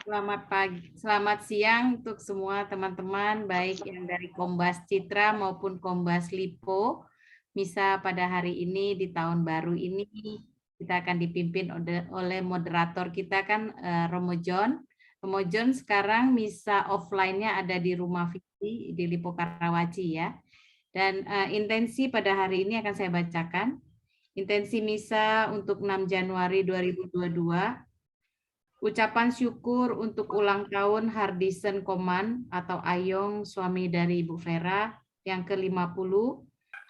Selamat pagi, selamat siang untuk semua teman-teman, baik yang dari Kombas Citra maupun Kombas Lipo. Misa pada hari ini di tahun baru ini kita akan dipimpin oleh moderator kita kan Romo John. Romo John sekarang misa offline-nya ada di rumah Vicky di Lipo Karawaci ya. Dan intensi pada hari ini akan saya bacakan. Intensi misa untuk 6 Januari 2022. Ucapan syukur untuk ulang tahun Hardisen Koman atau Ayong, suami dari Ibu Vera, yang ke-50.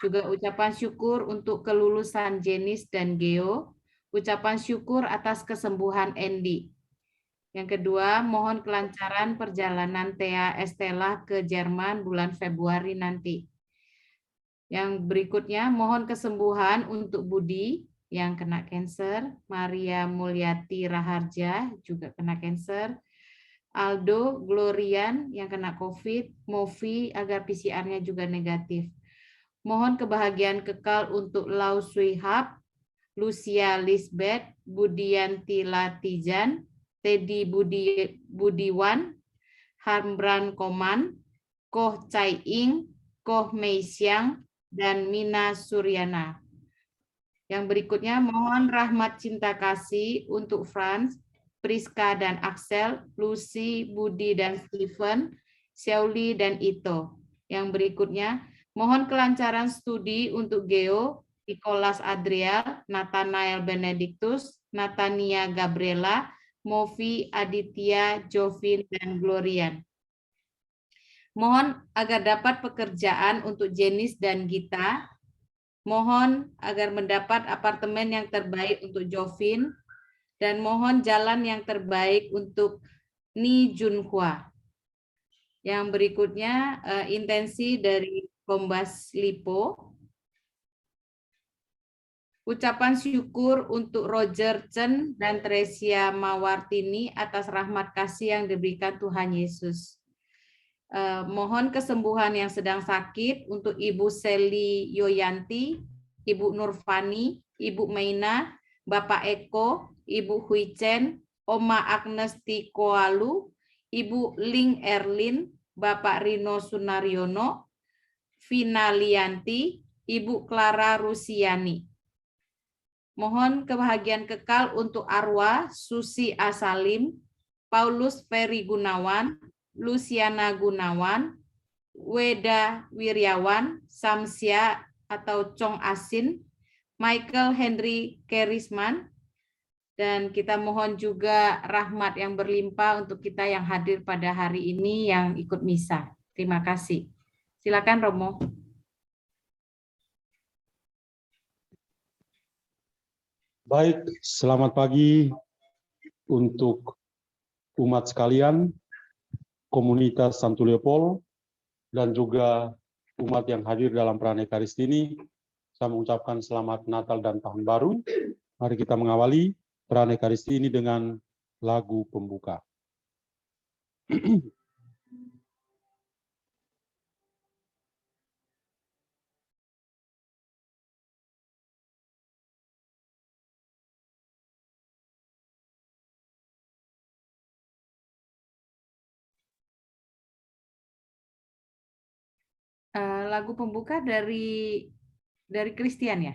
Juga ucapan syukur untuk kelulusan Jenis dan Geo. Ucapan syukur atas kesembuhan Endi. Yang kedua, mohon kelancaran perjalanan Thea Estella ke Jerman bulan Februari nanti. Yang berikutnya, mohon kesembuhan untuk Budi yang kena kanker, Maria Mulyati Raharja juga kena kanker, Aldo Glorian yang kena COVID, Movi agar PCR-nya juga negatif. Mohon kebahagiaan kekal untuk Lau Suihab, Lucia Lisbeth, Budianti Latijan, Teddy Budiwan, Harmran Koman, Koh Chai Ing, Koh Mei Xiang, dan Mina Suryana. Yang berikutnya, mohon rahmat cinta kasih untuk Franz, Priska dan Axel, Lucy, Budi dan Steven, Shauli dan Ito. Yang berikutnya, mohon kelancaran studi untuk Geo, Nicholas Adriel, Nathanael Benedictus, Natania Gabriela, Movi, Aditya, Jovin, dan Glorian. Mohon agar dapat pekerjaan untuk Jenis dan Gita. Mohon agar mendapat apartemen yang terbaik untuk Jovin, dan mohon jalan yang terbaik untuk Ni Junhua. Yang berikutnya, intensi dari Kombas Lipo. Ucapan syukur untuk Roger Chen dan Tresia Mawartini atas rahmat kasih yang diberikan Tuhan Yesus. Mohon kesembuhan yang sedang sakit untuk Ibu Seli Yoyanti, Ibu Nurfani, Ibu Maina, Bapak Eko, Ibu Huicen, Oma Agnes Tikoalu, Ibu Ling Erlin, Bapak Rino Sunaryono, Vina Lianti, Ibu Clara Rusiani. Mohon kebahagiaan kekal untuk Arwah Susi Asalim, Paulus Ferry Gunawan, Luciana Gunawan, Weda Wiryawan, Samsia atau Chong Asin, Michael Henry Kerisman, dan kita mohon juga rahmat yang berlimpah untuk kita yang hadir pada hari ini yang ikut misa. Terima kasih. Silakan Romo. Baik, selamat pagi untuk umat sekalian, komunitas Santo Leopold, dan juga umat yang hadir dalam perayaan Ekaristi ini. Saya mengucapkan selamat Natal dan Tahun Baru. Mari kita mengawali perayaan Ekaristi ini dengan lagu pembuka. Lagu pembuka dari Christian ya?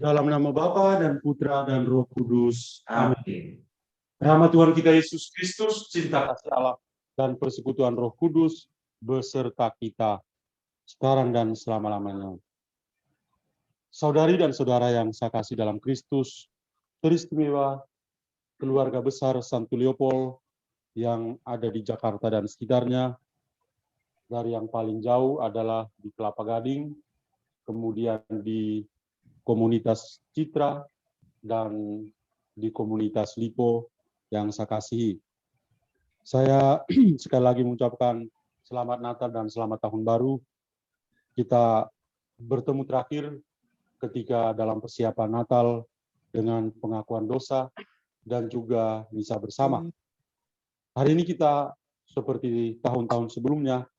Dalam nama Bapa dan Putra dan Roh Kudus. Amin. Rahmat Tuhan kita Yesus Kristus, cinta kasih Allah, dan persekutuan Roh Kudus beserta kita sekarang dan selama-lamanya. Saudari dan saudara yang saya kasih dalam Kristus, teristimewa keluarga besar Santo Leopold yang ada di Jakarta dan sekitarnya, dari yang paling jauh adalah di Kelapa Gading, kemudian di komunitas Citra, dan di komunitas Lipo yang saya kasihi. Saya sekali lagi mengucapkan selamat Natal dan selamat Tahun Baru. Kita bertemu terakhir ketika dalam persiapan Natal dengan pengakuan dosa dan juga misa bersama. Hari ini kita seperti tahun-tahun sebelumnya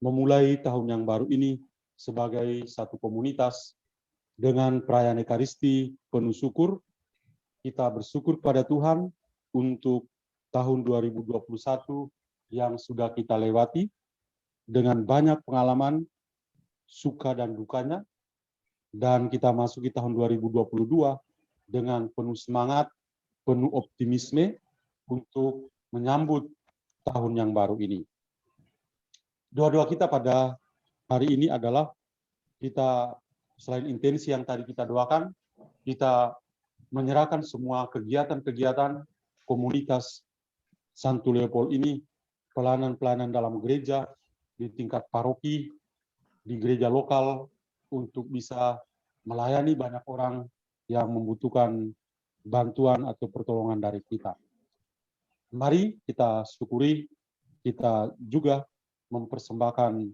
memulai tahun yang baru ini sebagai satu komunitas dengan perayaan Ekaristi penuh syukur. Kita bersyukur pada Tuhan untuk tahun 2021 yang sudah kita lewati dengan banyak pengalaman suka dan dukanya, dan kita masuki tahun 2022 dengan penuh semangat, penuh optimisme untuk menyambut tahun yang baru ini. Doa-doa kita pada hari ini adalah kita selain intensi yang tadi kita doakan, kita menyerahkan semua kegiatan-kegiatan komunitas Santo Leopold ini, pelayanan-pelayanan dalam gereja, di tingkat paroki, di gereja lokal, untuk bisa melayani banyak orang yang membutuhkan bantuan atau pertolongan dari kita. Mari kita syukuri, kita juga mempersembahkan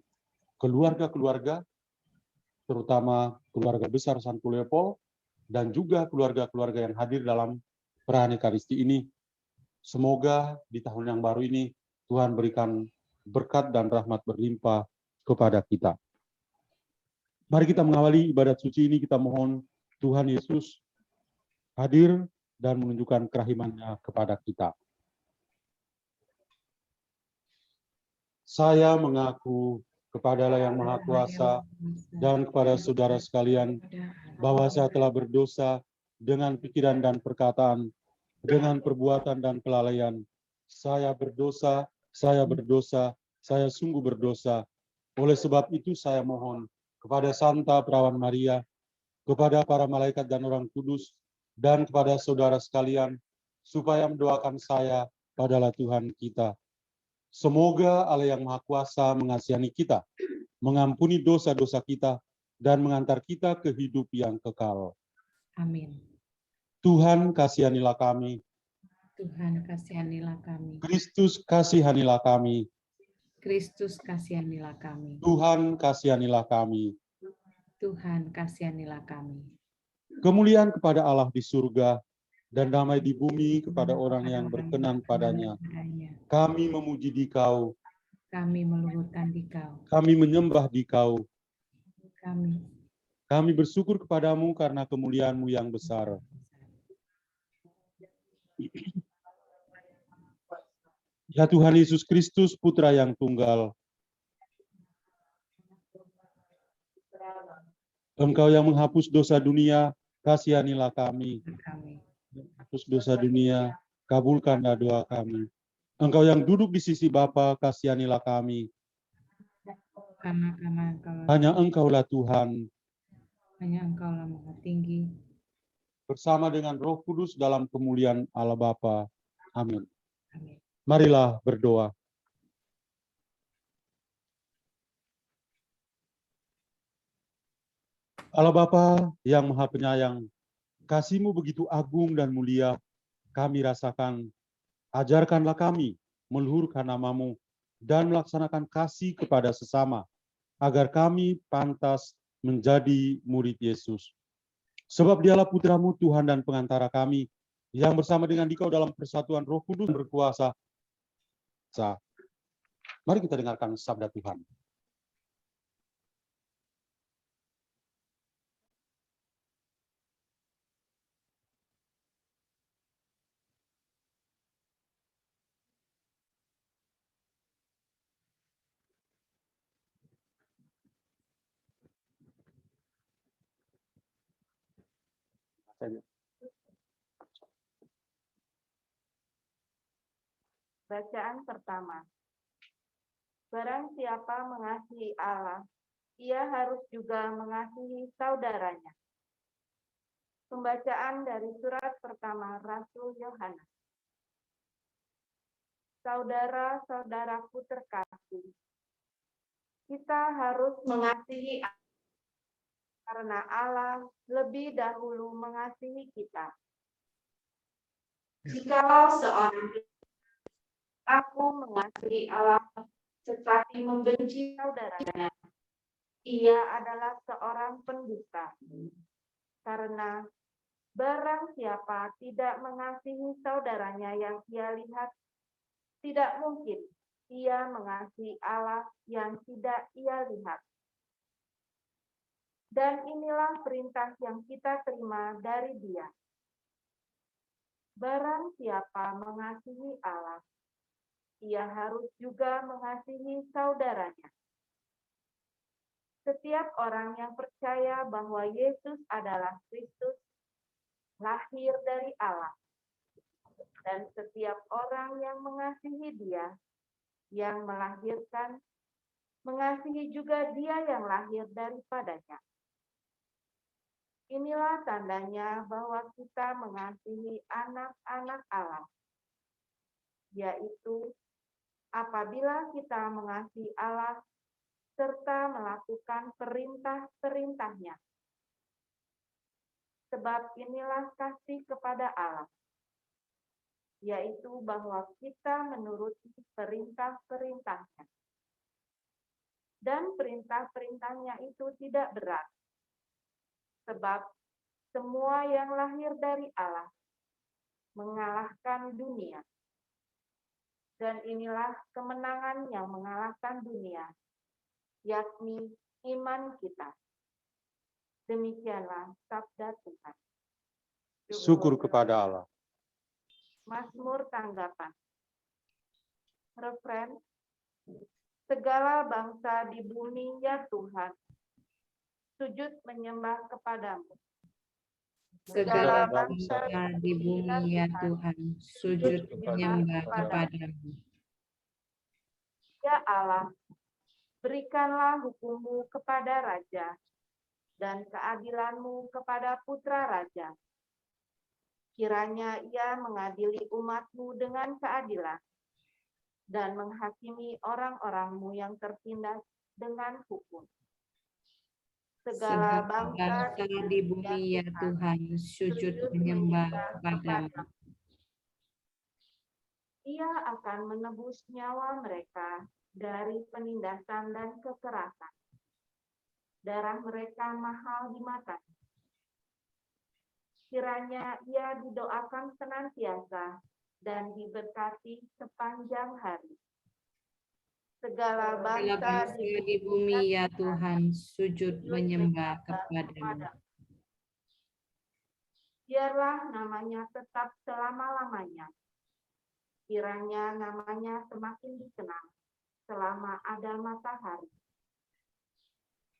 keluarga-keluarga, terutama keluarga besar Santo Leopold, dan juga keluarga-keluarga yang hadir dalam perayaan Ekaristi ini. Semoga di tahun yang baru ini Tuhan berikan berkat dan rahmat berlimpah kepada kita. Mari kita mengawali ibadat suci ini, kita mohon Tuhan Yesus hadir dan menunjukkan kerahiman-Nya kepada kita. Saya mengaku kepada Allah yang Maha Kuasa dan kepada saudara sekalian bahwa saya telah berdosa dengan pikiran dan perkataan, dengan perbuatan dan kelalaian. Saya berdosa, saya sungguh berdosa. Oleh sebab itu saya mohon kepada Santa Perawan Maria, kepada para malaikat dan orang kudus, dan kepada saudara sekalian, supaya mendoakan saya padalah Tuhan kita. Semoga Allah yang Maha Kuasa mengasihani kita, mengampuni dosa-dosa kita, dan mengantar kita ke hidup yang kekal. Amin. Tuhan kasihanilah kami. Tuhan kasihanilah kami. Kristus kasihanilah kami. Kristus kasihanilah kami. Tuhan kasihanilah kami. Tuhan kasihanilah kami. Kemuliaan kepada Allah di surga dan damai di bumi kepada orang yang berkenan padanya. Kami memuji Dikau. Kami meluhurkan Dikau. Kami menyembah Dikau. Kami bersyukur kepadamu karena kemuliaan-Mu yang besar. Ya Tuhan Yesus Kristus, Putra yang tunggal, Engkau yang menghapus dosa dunia, kasihanilah kami. Hapus dosa dunia, kabulkanlah doa kami. Engkau yang duduk di sisi Bapa, kasihanilah kami. Hanya Engkaulah Tuhan. Hanya Engkaulah Maha Tinggi. Bersama dengan Roh Kudus dalam kemuliaan Allah Bapa. Amin. Amin. Marilah berdoa. Allah Bapa yang Maha Penyayang, kasih-Mu begitu agung dan mulia, kami rasakan. Ajarkanlah kami meluhurkan nama-Mu dan melaksanakan kasih kepada sesama, agar kami pantas menjadi murid Yesus. Sebab Dialah Putra-Mu, Tuhan dan pengantara kami, yang bersama dengan Dikau dalam persatuan Roh Kudus berkuasa. Mari kita dengarkan sabda Tuhan. Bacaan pertama Barang siapa mengasihi Allah, ia harus juga mengasihi saudaranya. Pembacaan dari surat pertama Rasul Yohanes. Saudara-saudaraku terkasih, kita harus mengasihi karena Allah lebih dahulu mengasihi kita. Jikalau seorang aku mengasihi Allah tetapi membenci saudaranya, ia adalah seorang pendusta. Karena barang siapa tidak mengasihi saudaranya yang ia lihat, tidak mungkin ia mengasihi Allah yang tidak ia lihat. Dan inilah perintah yang kita terima dari Dia. Barang siapa mengasihi Allah, ia harus juga mengasihi saudaranya. Setiap orang yang percaya bahwa Yesus adalah Kristus, lahir dari Allah. Dan setiap orang yang mengasihi Dia, yang melahirkan, mengasihi juga Dia yang lahir daripadanya. Inilah tandanya bahwa kita mengasihi anak-anak Allah, yaitu apabila kita mengasihi Allah serta melakukan perintah-perintahnya. Sebab inilah kasih kepada Allah, yaitu bahwa kita menuruti perintah-perintahnya. Dan perintah-perintahnya itu tidak berat, sebab semua yang lahir dari Allah mengalahkan dunia. Dan inilah kemenangan yang mengalahkan dunia, yakni iman kita. Demikianlah sabda Tuhan. Syukur kepada Allah. Mazmur tanggapan. Refren. Segala bangsa di bumi ya Tuhan, sujud menyembah kepadamu. Segala bangsa di bumi ya Tuhan, sujud menyembah kepadamu. Ya Allah, berikanlah hukum-Mu kepada raja, dan keadilan-Mu kepada putra raja. Kiranya ia mengadili umat-Mu dengan keadilan, dan menghakimi orang-orang-Mu yang tertindas dengan hukum. Segala bangsa di bumi ya Tuhan, sujud menyembah kepadamu. Ia akan menebus nyawa mereka dari penindasan dan kekerasan. Darah mereka mahal di mata. Kiranya ia didoakan senantiasa dan diberkati sepanjang hari. Segala bangsa di bumi ya Tuhan, sujud menyembah kepadamu. Biarlah namanya tetap selama-lamanya. Kiranya namanya semakin dikenal selama ada matahari.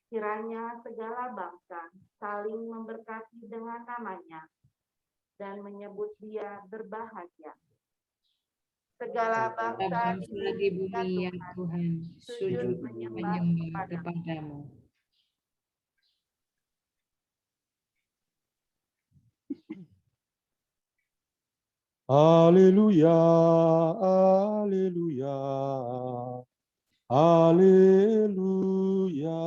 Kiranya segala bangsa saling memberkati dengan namanya dan menyebut Dia berbahagia. Segala bangsa di bumi ya Tuhan, sujud menyembah kepadamu. Haleluya, haleluya, haleluya,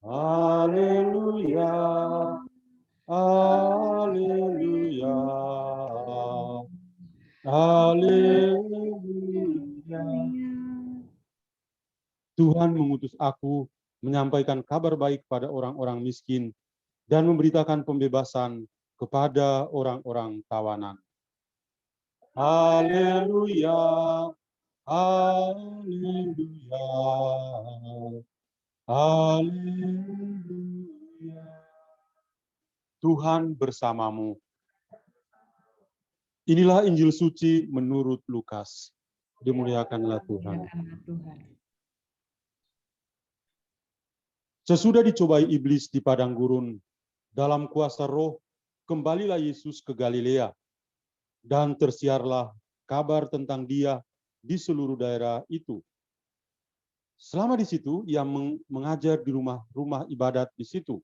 haleluya, haleluya, haleluya. Tuhan mengutus aku menyampaikan kabar baik pada orang-orang miskin dan memberitakan pembebasan kepada orang-orang tawanan. Haleluya, haleluya, haleluya. Tuhan bersamamu. Inilah Injil suci menurut Lukas. Dimuliakanlah Tuhan. Sesudah dicobai iblis di padang gurun, dalam kuasa Roh, kembalilah Yesus ke Galilea, dan tersiarlah kabar tentang Dia di seluruh daerah itu. Selama di situ, ia mengajar di rumah-rumah ibadat di situ,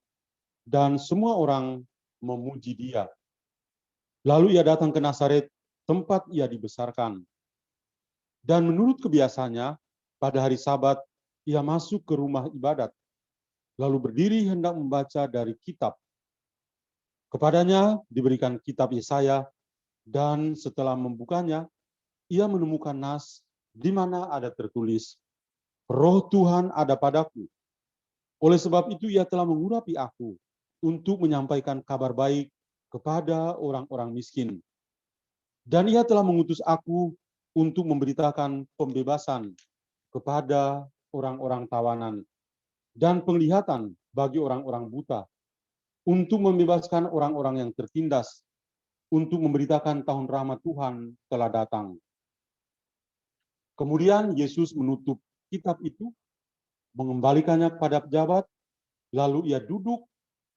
dan semua orang memuji dia. Lalu ia datang ke Nazaret, tempat ia dibesarkan. Dan menurut kebiasaannya, pada hari Sabat, ia masuk ke rumah ibadat, lalu berdiri hendak membaca dari kitab. Kepadanya diberikan kitab Yesaya, dan setelah membukanya, ia menemukan nas di mana ada tertulis, Roh Tuhan ada padaku. Oleh sebab itu ia telah mengurapi aku untuk menyampaikan kabar baik kepada orang-orang miskin. Dan ia telah mengutus aku untuk memberitakan pembebasan kepada orang-orang tawanan dan penglihatan bagi orang-orang buta, untuk membebaskan orang-orang yang tertindas, untuk memberitakan tahun rahmat Tuhan telah datang. Kemudian Yesus menutup kitab itu, mengembalikannya kepada pejabat, lalu ia duduk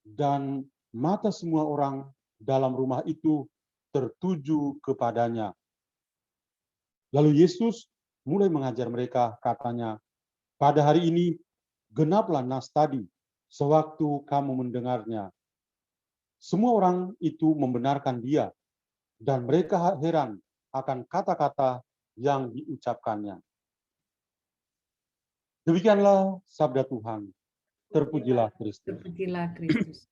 dan mata semua orang dalam rumah itu tertuju kepadanya. Lalu Yesus mulai mengajar mereka, katanya, pada hari ini genaplah nas tadi, sewaktu kamu mendengarnya. Semua orang itu membenarkan dia, dan mereka heran akan kata-kata yang diucapkannya. Demikianlah sabda Tuhan. Terpujilah Kristus. Terpujilah Kristus.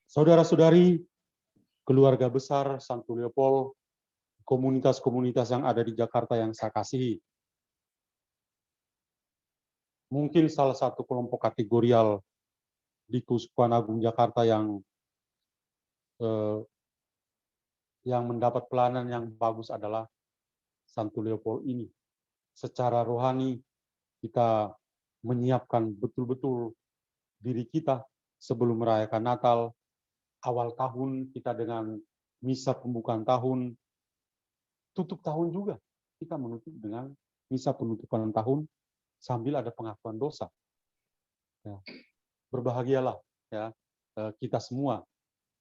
Saudara-saudari, keluarga besar Santo Leopold, komunitas-komunitas yang ada di Jakarta yang saya kasihi. Mungkin salah satu kelompok kategorial di Keuskupan Agung Jakarta yang mendapat pelayanan yang bagus adalah Santo Leopold ini. Secara rohani kita menyiapkan betul-betul diri kita sebelum merayakan Natal, awal tahun kita dengan misa pembukaan tahun, tutup tahun juga kita menutup dengan misa penutupan tahun sambil ada pengakuan dosa. Ya. Berbahagialah ya kita semua,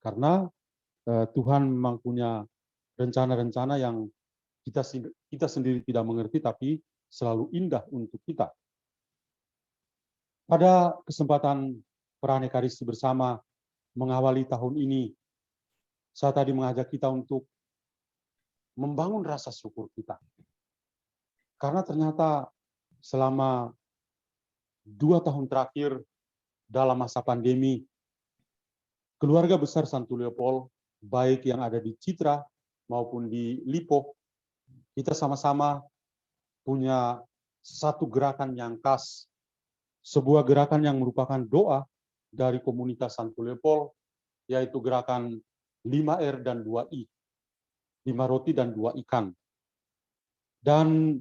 karena Tuhan memang punya rencana-rencana yang kita sendiri tidak mengerti, tapi selalu indah untuk kita. Pada kesempatan perayaan Ekaristi bersama mengawali tahun ini, saya tadi mengajak kita untuk membangun rasa syukur kita. Karena ternyata selama 2 tahun terakhir dalam masa pandemi, keluarga besar Santo Leopold, baik yang ada di Citra maupun di Lipo, kita sama-sama punya satu gerakan yang khas, sebuah gerakan yang merupakan doa dari komunitas Santo Leopold, yaitu gerakan 5R dan 2I, 5 roti dan 2 ikan. Dan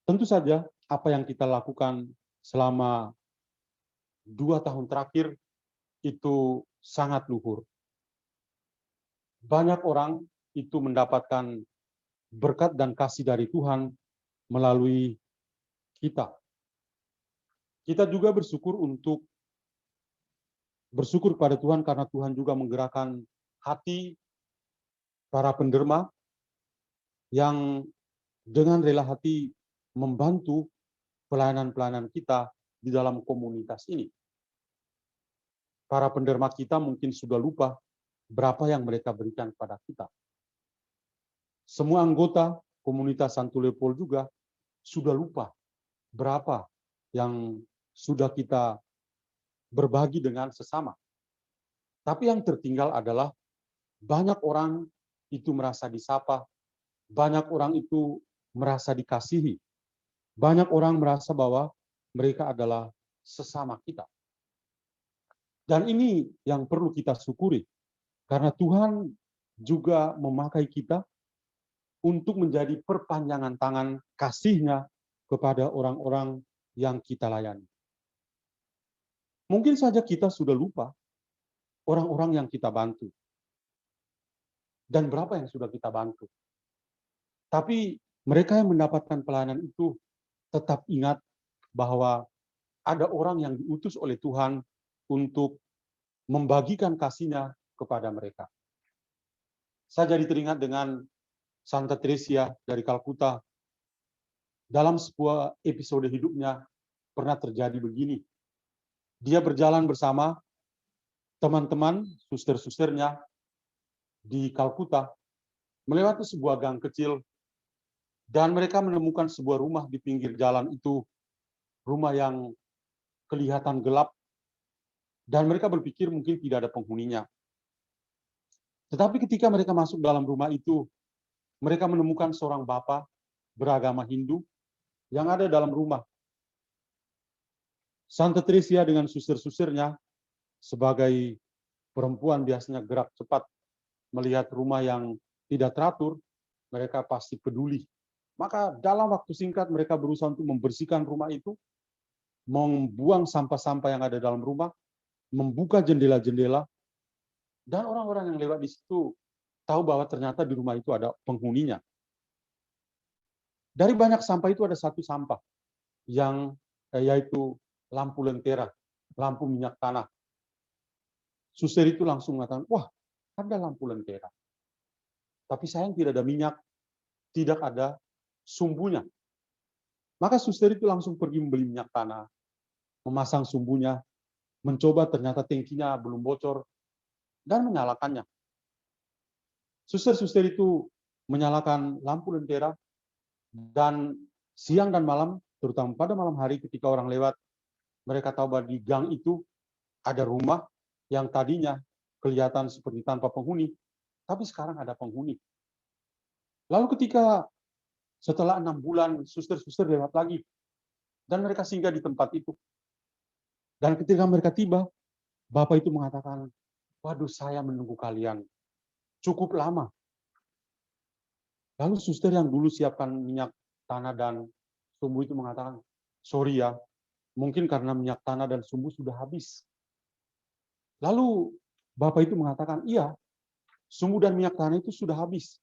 tentu saja apa yang kita lakukan selama 2 tahun terakhir itu sangat luhur. Banyak orang itu mendapatkan berkat dan kasih dari Tuhan melalui kita. Kita juga bersyukur pada Tuhan karena Tuhan juga menggerakkan hati para penderma yang dengan rela hati membantu pelayanan-pelayanan kita di dalam komunitas ini. Para penderma kita mungkin sudah lupa berapa yang mereka berikan kepada kita. Semua anggota komunitas Santo Leopold juga sudah lupa berapa yang sudah kita berbagi dengan sesama. Tapi yang tertinggal adalah banyak orang itu merasa disapa, banyak orang itu merasa dikasihi, banyak orang merasa bahwa mereka adalah sesama kita. Dan ini yang perlu kita syukuri, karena Tuhan juga memakai kita untuk menjadi perpanjangan tangan kasih-Nya kepada orang-orang yang kita layani. Mungkin saja kita sudah lupa orang-orang yang kita bantu. Dan berapa yang sudah kita bantu. Tapi mereka yang mendapatkan pelayanan itu tetap ingat bahwa ada orang yang diutus oleh Tuhan untuk membagikan kasih-Nya kepada mereka. Saya jadi teringat dengan Santa Teresia dari Kalkuta. Dalam sebuah episode hidupnya pernah terjadi begini. Dia berjalan bersama teman-teman, suster-susternya di Kalkuta, melewati sebuah gang kecil, dan mereka menemukan sebuah rumah di pinggir jalan itu, rumah yang kelihatan gelap, dan mereka berpikir mungkin tidak ada penghuninya. Tetapi ketika mereka masuk dalam rumah itu, mereka menemukan seorang bapak beragama Hindu yang ada dalam rumah. Santa Teresia dengan suster-susternya sebagai perempuan biasanya gerak cepat melihat rumah yang tidak teratur, mereka pasti peduli. Maka dalam waktu singkat mereka berusaha untuk membersihkan rumah itu, membuang sampah-sampah yang ada dalam rumah, membuka jendela-jendela, dan orang-orang yang lewat di situ tahu bahwa ternyata di rumah itu ada penghuninya. Dari banyak sampah itu ada satu sampah yang yaitu lampu lentera, lampu minyak tanah. Suster itu langsung mengatakan, wah, ada lampu lentera. Tapi sayang tidak ada minyak, tidak ada sumbunya. Maka suster itu langsung pergi membeli minyak tanah, memasang sumbunya, mencoba ternyata tangkinya belum bocor, dan menyalakannya. Suster-suster itu menyalakan lampu lentera, dan siang dan malam, terutama pada malam hari ketika orang lewat, mereka tahu bahwa di gang itu ada rumah yang tadinya kelihatan seperti tanpa penghuni, tapi sekarang ada penghuni. Lalu ketika setelah 6 bulan, suster-suster lewat lagi, dan mereka singgah di tempat itu. Dan ketika mereka tiba, Bapak itu mengatakan, waduh, saya menunggu kalian cukup lama. Lalu suster yang dulu siapkan minyak tanah dan sumbu itu mengatakan, sorry ya, mungkin karena minyak tanah dan sumbu sudah habis. Lalu Bapak itu mengatakan, iya, sumbu dan minyak tanah itu sudah habis.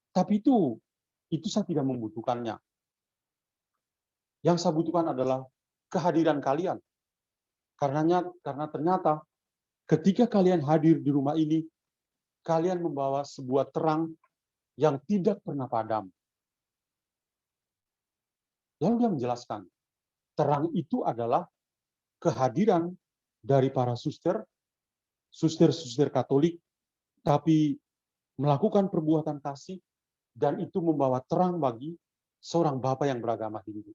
Tapi itu saya tidak membutuhkannya. Yang saya butuhkan adalah kehadiran kalian. Karena ternyata ketika kalian hadir di rumah ini, kalian membawa sebuah terang yang tidak pernah padam. Lalu dia menjelaskan, terang itu adalah kehadiran dari para suster, suster-suster Katolik, tapi melakukan perbuatan kasih, dan itu membawa terang bagi seorang Bapak yang beragama Hindu.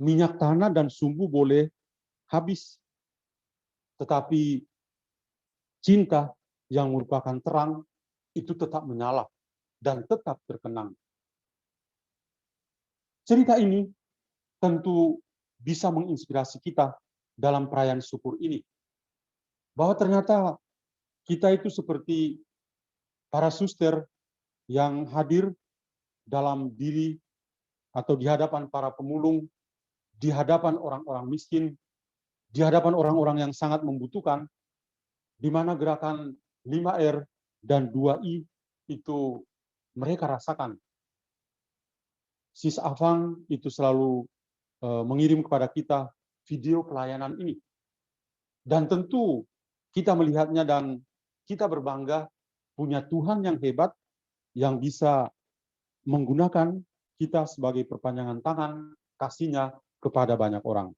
Minyak tanah dan sumbu boleh habis, tetapi cinta yang merupakan terang itu tetap menyala dan tetap terkenang. Cerita ini tentu bisa menginspirasi kita dalam perayaan syukur ini. Bahwa ternyata kita itu seperti para suster yang hadir dalam diri atau di hadapan para pemulung, di hadapan orang-orang miskin, di hadapan orang-orang yang sangat membutuhkan, di mana gerakan 5R dan 2I itu mereka rasakan. Sis Afang itu selalu mengirim kepada kita video pelayanan ini. Dan tentu kita melihatnya dan kita berbangga punya Tuhan yang hebat yang bisa menggunakan kita sebagai perpanjangan tangan kasih-Nya kepada banyak orang.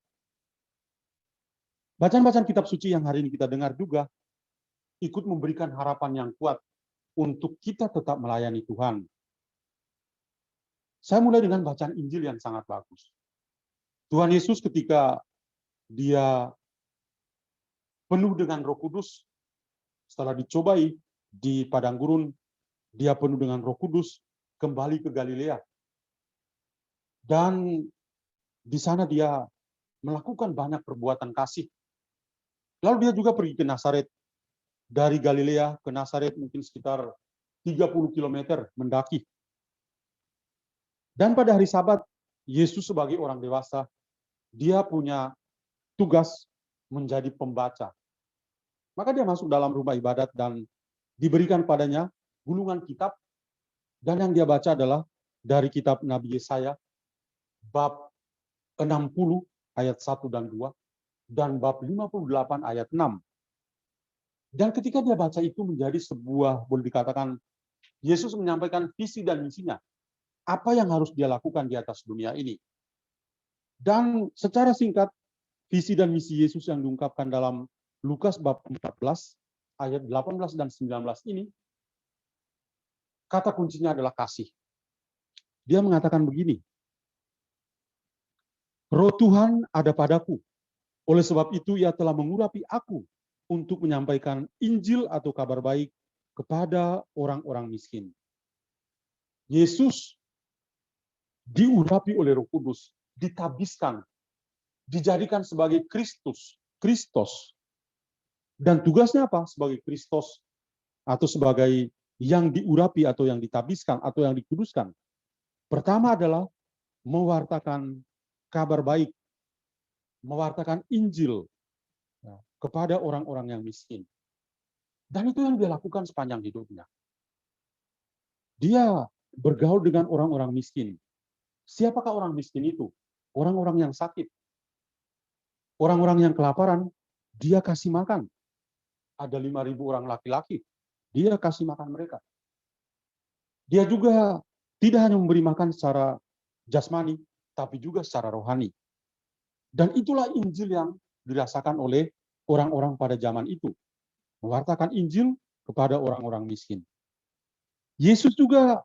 Bacaan-bacaan kitab suci yang hari ini kita dengar juga ikut memberikan harapan yang kuat untuk kita tetap melayani Tuhan. Saya mulai dengan bacaan Injil yang sangat bagus. Tuhan Yesus ketika dia penuh dengan Roh Kudus, setelah dicobai di padang gurun, dia penuh dengan Roh Kudus, kembali ke Galilea. Dan di sana dia melakukan banyak perbuatan kasih. Lalu dia juga pergi ke Nazaret. Dari Galilea ke Nazaret mungkin sekitar 30 km mendaki. Dan pada hari Sabat, Yesus sebagai orang dewasa, dia punya tugas menjadi pembaca. Maka dia masuk dalam rumah ibadat dan diberikan padanya gulungan kitab, dan yang dia baca adalah dari kitab Nabi Yesaya, bab 60 ayat 1 dan 2, dan bab 58 ayat 6. Dan ketika dia baca itu menjadi sebuah, boleh dikatakan, Yesus menyampaikan visi dan misinya. Apa yang harus dia lakukan di atas dunia ini. Dan secara singkat, visi dan misi Yesus yang diungkapkan dalam Lukas bab 14, ayat 18 dan 19 ini, kata kuncinya adalah kasih. Dia mengatakan begini, Roh Tuhan ada padaku, oleh sebab itu ia telah mengurapi aku untuk menyampaikan Injil atau kabar baik kepada orang-orang miskin. Yesus diurapi oleh Roh Kudus, ditabiskan, dijadikan sebagai Kristus. Dan tugasnya apa? Sebagai Kristus atau sebagai yang diurapi atau yang ditabiskan atau yang dikuduskan. Pertama adalah mewartakan kabar baik, mewartakan Injil kepada orang-orang yang miskin. Dan itu yang dia lakukan sepanjang hidupnya. Dia bergaul dengan orang-orang miskin. Siapakah orang miskin itu? Orang-orang yang sakit. Orang-orang yang kelaparan, dia kasih makan. Ada 5.000 orang laki-laki, dia kasih makan mereka. Dia juga tidak hanya memberi makan secara jasmani, tapi juga secara rohani. Dan itulah Injil yang dirasakan oleh orang-orang pada zaman itu. Mewartakan Injil kepada orang-orang miskin. Yesus juga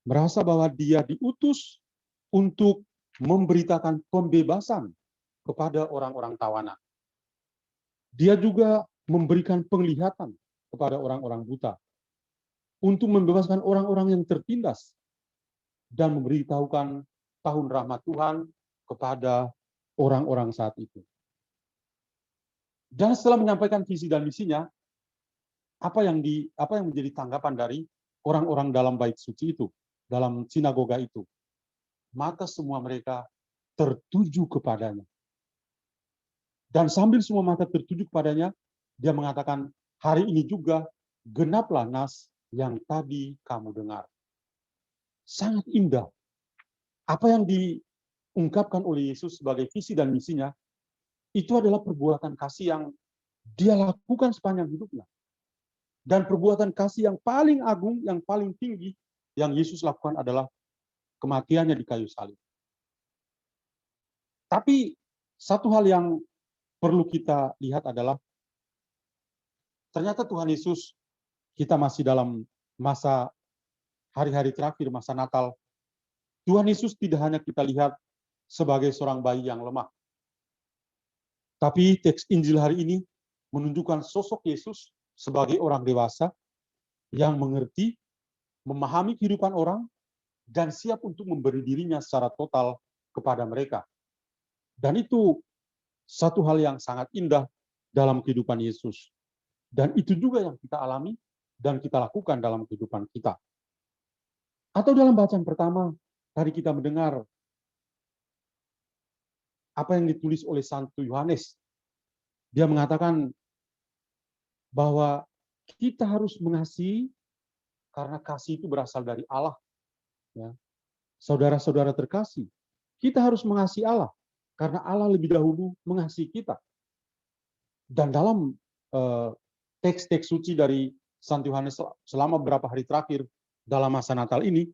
merasa bahwa dia diutus untuk memberitakan pembebasan kepada orang-orang tawanan. Dia juga memberikan penglihatan kepada orang-orang buta untuk membebaskan orang-orang yang tertindas dan memberitahukan tahun rahmat Tuhan kepada orang-orang saat itu. Dan setelah menyampaikan visi dan misinya, apa yang menjadi tanggapan dari orang-orang dalam bait suci itu, dalam sinagoga itu? Maka semua mereka tertuju kepadanya. Dan sambil semua mata tertuju kepadanya, dia mengatakan, hari ini juga genaplah nas yang tadi kamu dengar. Sangat indah. Apa yang diungkapkan oleh Yesus sebagai visi dan misinya, itu adalah perbuatan kasih yang dia lakukan sepanjang hidupnya. Dan perbuatan kasih yang paling agung, yang paling tinggi, yang Yesus lakukan adalah kematiannya di kayu salib. Tapi satu hal yang perlu kita lihat adalah ternyata Tuhan Yesus, kita masih dalam masa hari-hari terakhir, masa Natal. Tuhan Yesus tidak hanya kita lihat sebagai seorang bayi yang lemah. Tapi teks Injil hari ini menunjukkan sosok Yesus sebagai orang dewasa yang mengerti, memahami kehidupan orang, dan siap untuk memberi dirinya secara total kepada mereka. Dan itu satu hal yang sangat indah dalam kehidupan Yesus. Dan itu juga yang kita alami dan kita lakukan dalam kehidupan kita. Atau dalam bacaan pertama, tadi kita mendengar apa yang ditulis oleh Santo Yohanes. Dia mengatakan bahwa kita harus mengasihi karena kasih itu berasal dari Allah. Ya. Saudara-saudara terkasih, kita harus mengasihi Allah karena Allah lebih dahulu mengasihi kita. Dan dalam teks-teks suci dari Santo Yohanes selama beberapa hari terakhir dalam masa Natal ini,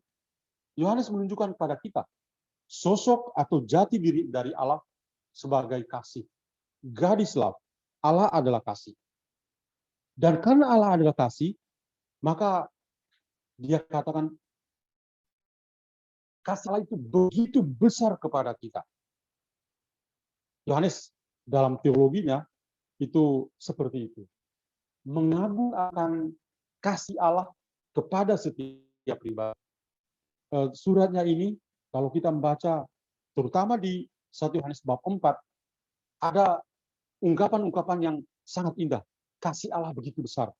Yohanes menunjukkan kepada kita sosok atau jati diri dari Allah sebagai kasih. God is love. Allah adalah kasih. Dan karena Allah adalah kasih, maka dia katakan kasih Allah itu begitu besar kepada kita. Yohanes dalam teologinya itu seperti itu. Mengagung akan kasih Allah kepada setiap pribadi. Suratnya ini, kalau kita membaca, terutama di 1 Yohanes bab 4, ada ungkapan-ungkapan yang sangat indah. Kasih Allah begitu besar.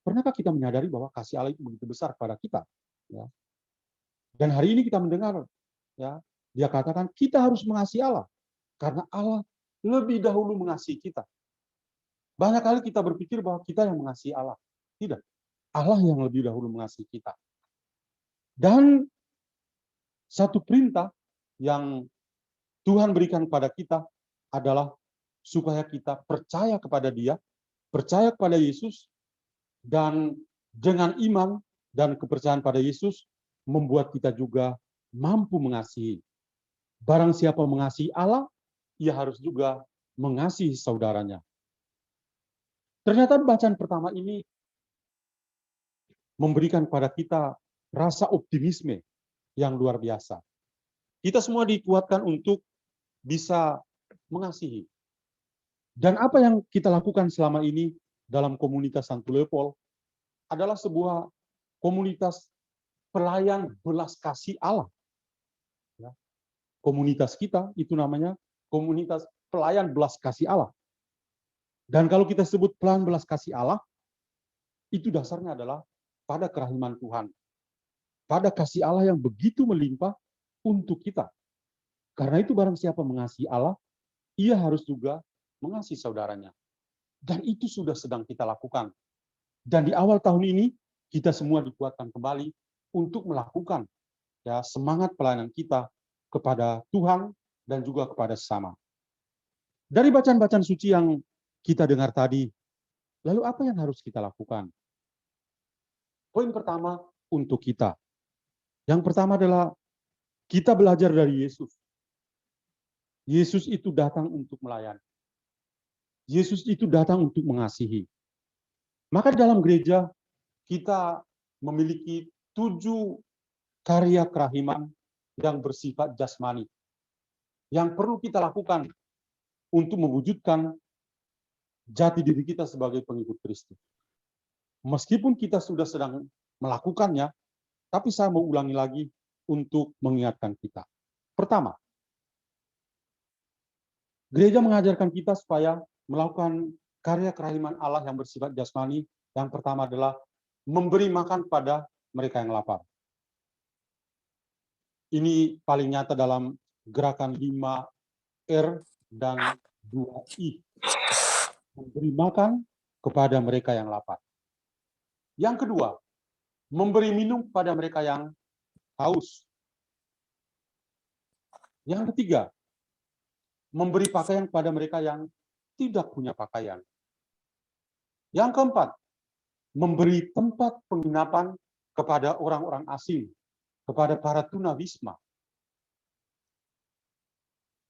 Pernahkah kita menyadari bahwa kasih Allah itu begitu besar kepada kita? Ya. Dan hari ini kita mendengar, ya, dia katakan kita harus mengasihi Allah. Karena Allah lebih dahulu mengasihi kita. Banyak kali kita berpikir bahwa kita yang mengasihi Allah. Tidak. Allah yang lebih dahulu mengasihi kita. Dan satu perintah yang Tuhan berikan kepada kita adalah supaya kita percaya kepada Dia percaya kepada Yesus, dan dengan iman dan kepercayaan pada Yesus membuat kita juga mampu mengasihi. Barang siapa mengasihi Allah, ia harus juga mengasihi saudaranya. Ternyata bacaan pertama ini memberikan pada kita rasa optimisme yang luar biasa. Kita semua dikuatkan untuk bisa mengasihi. Dan apa yang kita lakukan selama ini dalam komunitas Santo Leopold adalah sebuah komunitas pelayan belas kasih Allah. Ya. Komunitas kita itu namanya komunitas pelayan belas kasih Allah. Dan kalau kita sebut pelayan belas kasih Allah, itu dasarnya adalah pada kerahiman Tuhan. Pada kasih Allah yang begitu melimpah untuk kita. Karena itu barang siapa mengasihi Allah, ia harus juga mengasihi saudaranya. Dan itu sudah sedang kita lakukan. Dan di awal tahun ini, kita semua dikuatkan kembali untuk melakukan ya semangat pelayanan kita kepada Tuhan dan juga kepada sesama. Dari bacaan-bacaan suci yang kita dengar tadi, lalu apa yang harus kita lakukan? Poin pertama untuk kita. Yang pertama adalah kita belajar dari Yesus. Yesus itu datang untuk melayani. Yesus itu datang untuk mengasihi. Maka dalam gereja kita memiliki 7 karya kerahiman yang bersifat jasmani. Yang perlu kita lakukan untuk mewujudkan jati diri kita sebagai pengikut Kristus. Meskipun kita sudah sedang melakukannya, tapi saya mau ulangi lagi untuk mengingatkan kita. Pertama, gereja mengajarkan kita supaya melakukan karya kerahiman Allah yang bersifat jasmani. Yang pertama adalah memberi makan pada mereka yang lapar. Ini paling nyata dalam gerakan 5R dan 2I. Memberi makan kepada mereka yang lapar. Yang kedua, memberi minum kepada mereka yang haus. Yang ketiga, memberi pakaian kepada mereka yang tidak punya pakaian. Yang keempat, memberi tempat penginapan kepada orang-orang asing, kepada para tunawisma.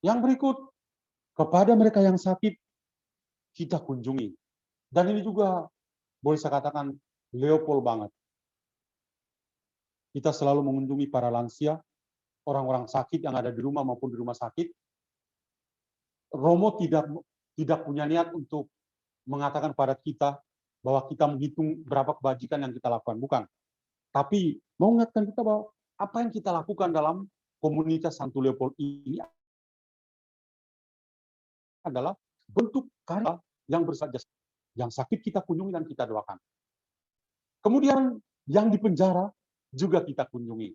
Yang berikut, kepada mereka yang sakit, kita kunjungi. Dan ini juga boleh saya katakan Leopold banget. Kita selalu mengunjungi para lansia, orang-orang sakit yang ada di rumah maupun di rumah sakit. Romo tidak punya niat untuk mengatakan pada kita bahwa kita menghitung berapa kebajikan yang kita lakukan. Bukan. Tapi mau mengingatkan kita bahwa apa yang kita lakukan dalam komunitas Santo Leopold ini adalah bentuk karya yang bersifat jasmani. Yang sakit kita kunjungi dan kita doakan. Kemudian yang di penjara juga kita kunjungi.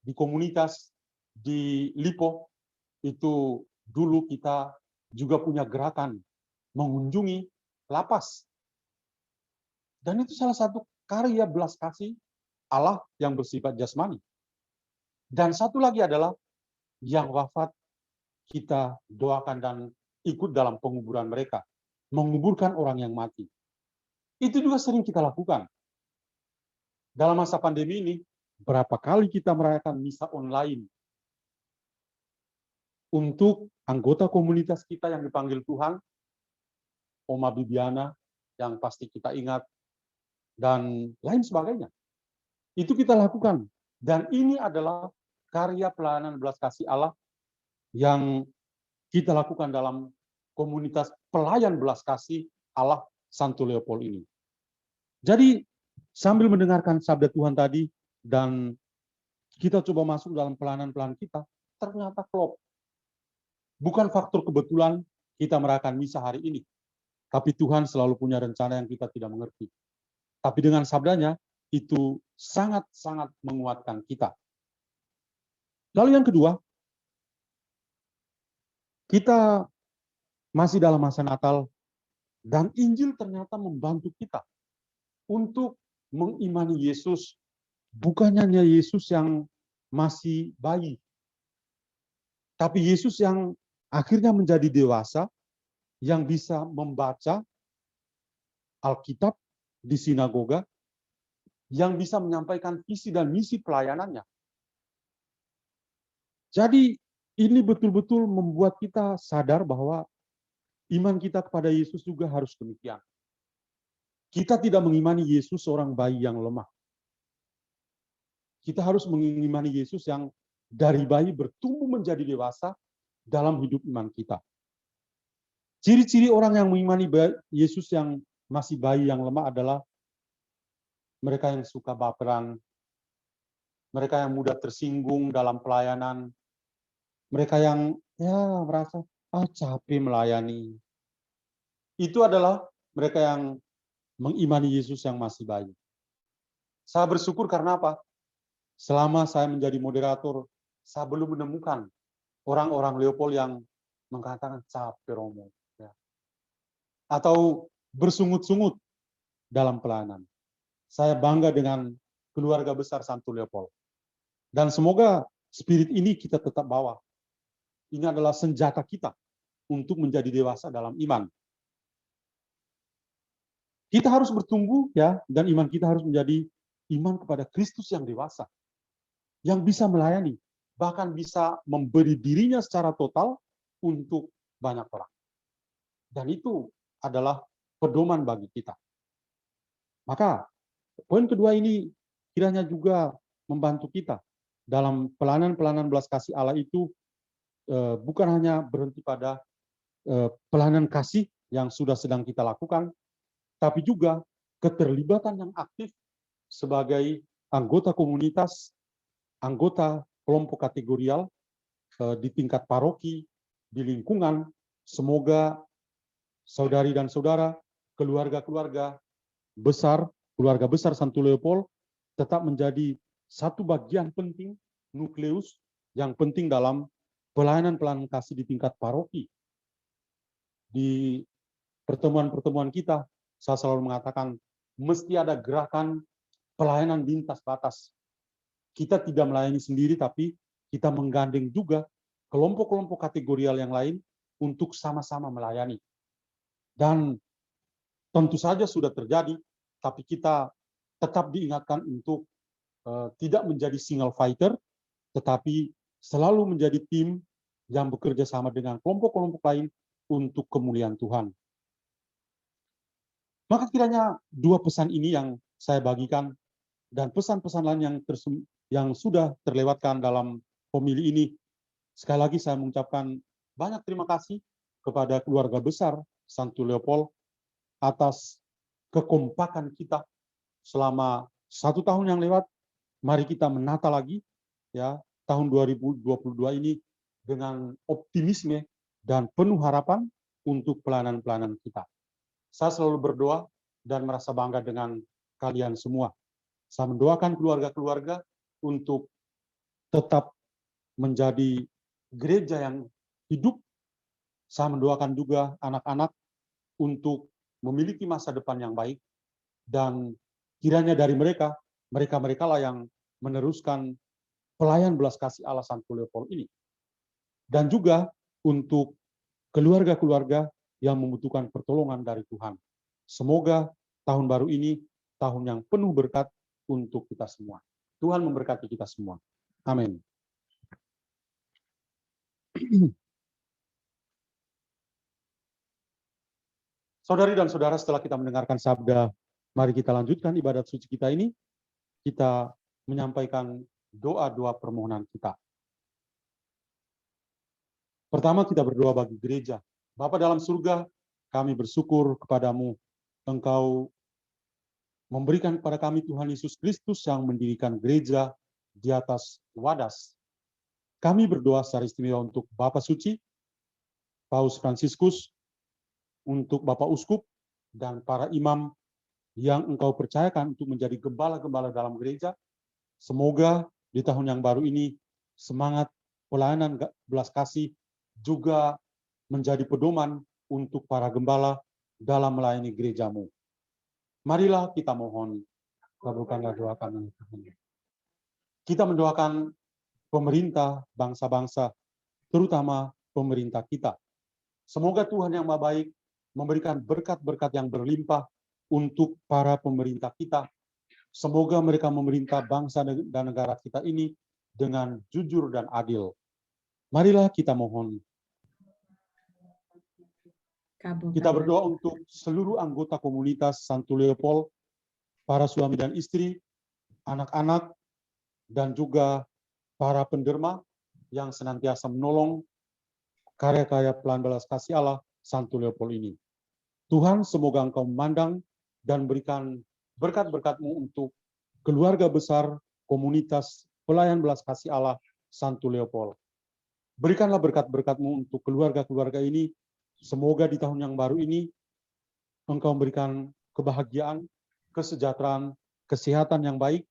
Di komunitas di Lipo itu dulu kita juga punya gerakan mengunjungi lapas. Dan itu salah satu karya belas kasih Allah yang bersifat jasmani. Dan satu lagi adalah yang wafat kita doakan dan ikut dalam penguburan mereka. Menguburkan orang yang mati. Itu juga sering kita lakukan. Dalam masa pandemi ini, berapa kali kita merayakan misa online untuk anggota komunitas kita yang dipanggil Tuhan, Oma Bibiana, yang pasti kita ingat, dan lain sebagainya. Itu kita lakukan. Dan ini adalah karya pelayanan belas kasih Allah yang kita lakukan dalam komunitas pelayan belas kasih Allah Santo Leopold ini. Jadi, sambil mendengarkan sabda Tuhan tadi, dan kita coba masuk dalam pelayanan-pelayanan kita, ternyata klop. Bukan faktor kebetulan kita merayakan misa hari ini. Tapi Tuhan selalu punya rencana yang kita tidak mengerti. Tapi dengan sabdanya, itu sangat-sangat menguatkan kita. Lalu yang kedua, kita masih dalam masa Natal, dan Injil ternyata membantu kita untuk mengimani Yesus, bukan hanya Yesus yang masih bayi, tapi Yesus yang akhirnya menjadi dewasa, yang bisa membaca, Alkitab di sinagoga, yang bisa menyampaikan visi dan misi pelayanannya. Jadi ini betul-betul membuat kita sadar bahwa iman kita kepada Yesus juga harus demikian. Kita tidak mengimani Yesus seorang bayi yang lemah. Kita harus mengimani Yesus yang dari bayi bertumbuh menjadi dewasa dalam hidup iman kita. Ciri-ciri orang yang mengimani Yesus yang masih bayi yang lemah adalah mereka yang suka baperan, mereka yang mudah tersinggung dalam pelayanan, mereka yang merasa capek melayani. Itu adalah mereka yang mengimani Yesus yang masih bayi. Saya bersyukur karena apa? Selama saya menjadi moderator, saya belum menemukan orang-orang Leopold yang mengatakan capek Romo, ya, atau bersungut-sungut dalam pelayanan. Saya bangga dengan keluarga besar Santo Leopold. Dan semoga spirit ini kita tetap bawa. Ini adalah senjata kita untuk menjadi dewasa dalam iman. Kita harus bertumbuh, ya, dan iman kita harus menjadi iman kepada Kristus yang dewasa, yang bisa melayani, bahkan bisa memberi dirinya secara total untuk banyak orang. Dan itu adalah pedoman bagi kita. Maka poin kedua ini kiranya juga membantu kita dalam pelayanan belas kasih Allah itu, bukan hanya berhenti pada pelayanan kasih yang sudah sedang kita lakukan, tapi juga keterlibatan yang aktif sebagai anggota komunitas, anggota kelompok kategorial di tingkat paroki, di lingkungan. Semoga saudari dan saudara, keluarga besar Santo Leopold tetap menjadi satu bagian penting, nukleus yang penting dalam pelayanan kasih di tingkat paroki. Di pertemuan-pertemuan kita, saya selalu mengatakan, mesti ada gerakan pelayanan lintas batas. Kita tidak melayani sendiri, tapi kita menggandeng juga kelompok-kelompok kategorial yang lain untuk sama-sama melayani. Dan tentu saja sudah terjadi, tapi kita tetap diingatkan untuk tidak menjadi single fighter, tetapi selalu menjadi tim yang bekerja sama dengan kelompok-kelompok lain untuk kemuliaan Tuhan. Maka kiranya dua pesan ini yang saya bagikan, dan pesan-pesan lain yang sudah terlewatkan dalam homili ini. Sekali lagi saya mengucapkan banyak terima kasih kepada keluarga besar Santo Leopold atas kekompakan kita selama 1 tahun yang lewat. Mari kita menata lagi, ya, tahun 2022 ini dengan optimisme dan penuh harapan untuk pelayanan-pelayanan kita. Saya selalu berdoa dan merasa bangga dengan kalian semua. Saya mendoakan keluarga-keluarga untuk tetap menjadi gereja yang hidup. Saya mendoakan juga anak-anak untuk memiliki masa depan yang baik. Dan kiranya dari mereka lah yang meneruskan pelayan belas kasih Allah Santo Leopold ini. Dan juga untuk keluarga-keluarga yang membutuhkan pertolongan dari Tuhan. Semoga tahun baru ini tahun yang penuh berkat untuk kita semua. Tuhan memberkati kita semua. Amin. Saudari dan saudara, setelah kita mendengarkan sabda, mari kita lanjutkan ibadat suci kita ini. Kita menyampaikan doa-doa permohonan kita. Pertama, kita berdoa bagi gereja. Bapa dalam surga, kami bersyukur kepadamu. Engkau memberikan kepada kami Tuhan Yesus Kristus yang mendirikan gereja di atas wadas. Kami berdoa secara istimewa untuk Bapak Suci, Paus Fransiskus, untuk Bapak Uskup, dan para imam yang engkau percayakan untuk menjadi gembala-gembala dalam gereja. Semoga di tahun yang baru ini semangat pelayanan belas kasih juga menjadi pedoman untuk para gembala dalam melayani gerejamu. Marilah kita mohon, kabulkanlah doa kami. Kita mendoakan pemerintah, bangsa-bangsa, terutama pemerintah kita. Semoga Tuhan yang Maha Baik memberikan berkat-berkat yang berlimpah untuk para pemerintah kita. Semoga mereka memerintah bangsa dan negara kita ini dengan jujur dan adil. Marilah kita mohon. Kita berdoa untuk seluruh anggota komunitas Santo Leopold, para suami dan istri, anak-anak, dan juga para penderma yang senantiasa menolong karya-karya pelan belas kasih Allah Santo Leopold ini. Tuhan, semoga Engkau memandang dan berikan berkat-berkat-Mu untuk keluarga besar komunitas pelayan belas kasih Allah Santo Leopold. Berikanlah berkat-berkat-Mu untuk keluarga-keluarga ini. Semoga di tahun yang baru ini Engkau memberikan kebahagiaan, kesejahteraan, kesehatan yang baik,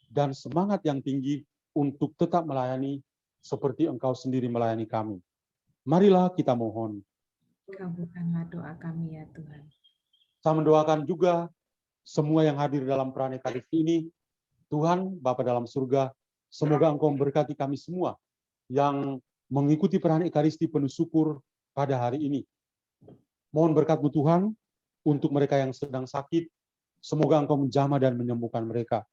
dan semangat yang tinggi untuk tetap melayani seperti Engkau sendiri melayani kami. Marilah kita mohon. Kabulkanlah doa kami ya Tuhan. Saya mendoakan juga semua yang hadir dalam perayaan Ekaristi ini, Tuhan Bapa dalam surga, semoga Engkau memberkati kami semua yang mengikuti perayaan Ekaristi penuh syukur pada hari ini. Mohon berkat-Mu Tuhan untuk mereka yang sedang sakit, semoga Engkau menjamah dan menyembuhkan mereka.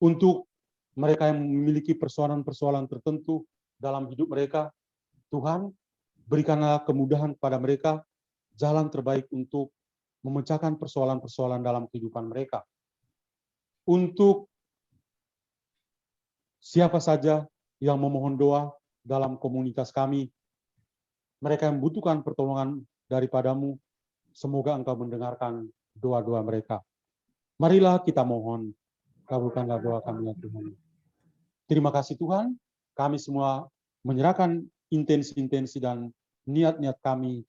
Untuk mereka yang memiliki persoalan-persoalan tertentu dalam hidup mereka, Tuhan, berikanlah kemudahan kepada mereka, jalan terbaik untuk memecahkan persoalan-persoalan dalam kehidupan mereka. Untuk siapa saja yang memohon doa dalam komunitas kami, mereka yang membutuhkan pertolongan daripada-Mu, semoga Engkau mendengarkan doa-doa mereka. Marilah kita mohon, kabulkanlah doa kami ya Tuhan. Terima kasih Tuhan, kami semua menyerahkan intensi-intensi dan niat-niat kami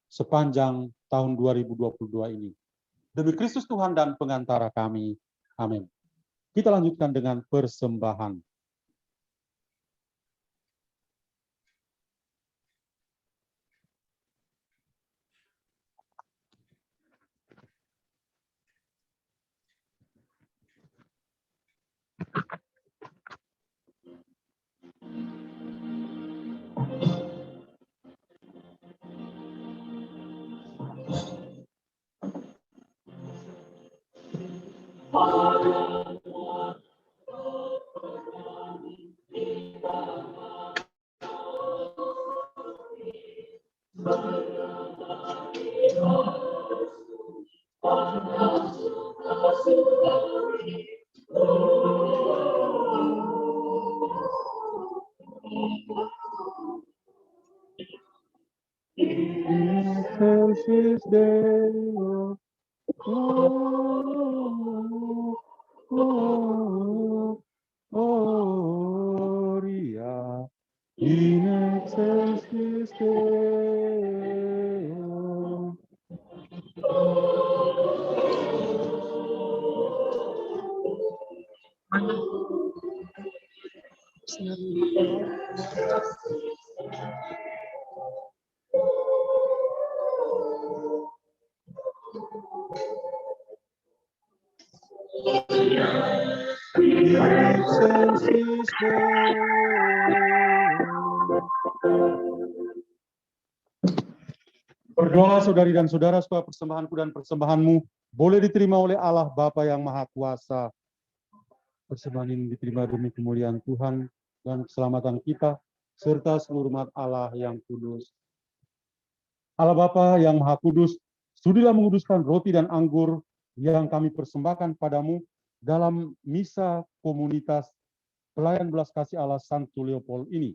sepanjang tahun 2022 ini. Demi Kristus Tuhan dan pengantara kami. Amin. Kita lanjutkan dengan persembahan. Excelsis Deo, Gloria, in excelsis Deo. Excelsis Deo. Berdoa saudari dan saudara supaya persembahanku dan persembahanmu boleh diterima oleh Allah Bapa yang Maha Kuasa. Persembahan ini diterima demi kemuliaan Tuhan dan keselamatan kita, serta seluruh umat Allah yang kudus. Allah Bapa yang Maha Kudus, sudilah menguduskan roti dan anggur yang kami persembahkan padamu dalam misa komunitas pelayan belas kasih Allah Santo Leopold ini,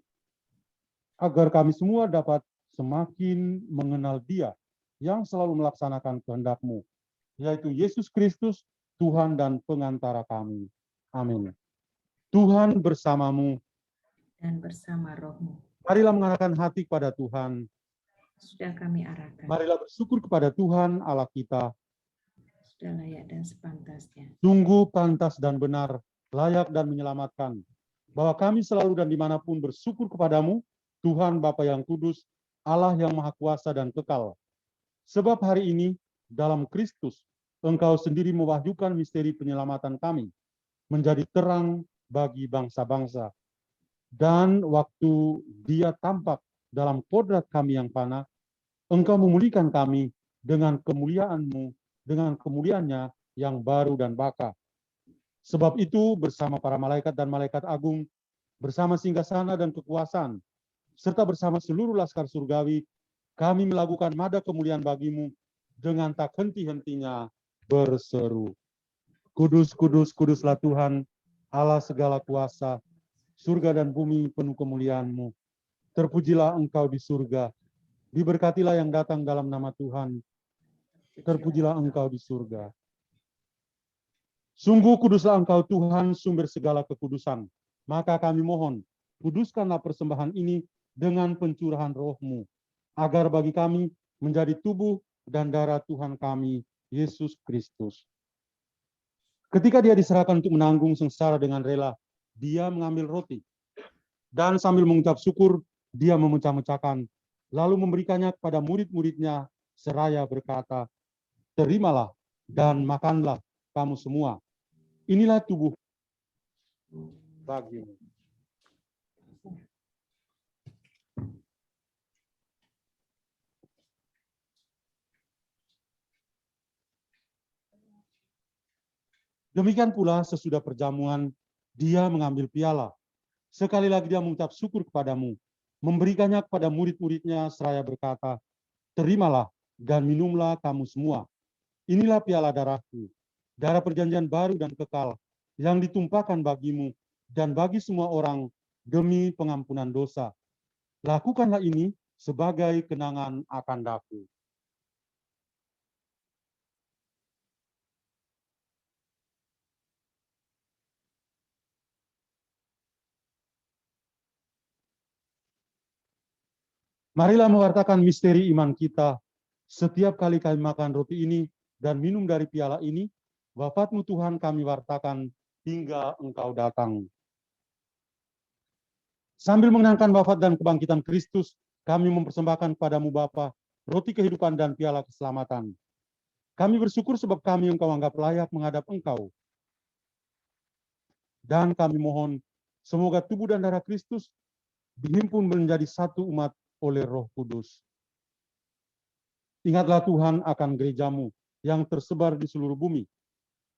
agar kami semua dapat semakin mengenal Dia yang selalu melaksanakan kehendak-Mu, yaitu Yesus Kristus, Tuhan dan pengantara kami. Amin. Tuhan bersamamu Dan bersama rohmu. Marilah mengarahkan hati kepada Tuhan. Sudah kami arahkan. Marilah bersyukur kepada Tuhan Allah kita. Sudah layak dan sepantasnya. Sungguh pantas dan benar, layak dan menyelamatkan, bahwa kami selalu dan dimanapun bersyukur kepadamu, Tuhan Bapa yang kudus, Allah yang maha kuasa dan kekal. Sebab hari ini, dalam Kristus, Engkau sendiri mewahyukan misteri penyelamatan kami, menjadi terang bagi bangsa-bangsa. Dan waktu Dia tampak dalam kodrat kami yang fana, Engkau memulihkan kami dengan kemuliaan-Mu dengan kemuliaannya yang baru dan baka. Sebab itu bersama para malaikat dan malaikat agung, bersama singgasana dan kekuasaan, serta bersama seluruh laskar surgawi, kami melakukan nada kemuliaan bagimu dengan tak henti-hentinya berseru. Kudus, kudus, kuduslah Tuhan, Allah segala kuasa, surga dan bumi penuh kemuliaan-Mu. Terpujilah Engkau di surga, diberkatilah yang datang dalam nama Tuhan, terpujilah Engkau di surga. Sungguh kuduslah Engkau Tuhan, sumber segala kekudusan. Maka kami mohon, kuduskanlah persembahan ini dengan pencurahan roh-Mu, agar bagi kami menjadi tubuh dan darah Tuhan kami, Yesus Kristus. Ketika dia diserahkan untuk menanggung sengsara dengan rela, dia mengambil roti. Dan sambil mengucap syukur, dia memecah-mecahkan, lalu memberikannya kepada murid-muridnya, seraya berkata, terimalah dan makanlah kamu semua. Inilah tubuh bagimu. Demikian pula sesudah perjamuan, dia mengambil piala. Sekali lagi dia mengucap syukur kepadamu, memberikannya kepada murid-muridnya seraya berkata, terimalah dan minumlah kamu semua. Inilah piala darahku, darah perjanjian baru dan kekal, yang ditumpahkan bagimu dan bagi semua orang demi pengampunan dosa. Lakukanlah ini sebagai kenangan akan daku. Marilah mewartakan misteri iman kita. Setiap kali kami makan roti ini dan minum dari piala ini, wafat-Mu Tuhan kami wartakan hingga Engkau datang. Sambil mengenangkan wafat dan kebangkitan Kristus, kami mempersembahkan kepadamu Bapa, roti kehidupan dan piala keselamatan. Kami bersyukur sebab kami Engkau anggap layak menghadap Engkau. Dan kami mohon, semoga tubuh dan darah Kristus dihimpun menjadi satu umat oleh Roh Kudus. Ingatlah Tuhan akan gerejamu yang tersebar di seluruh bumi,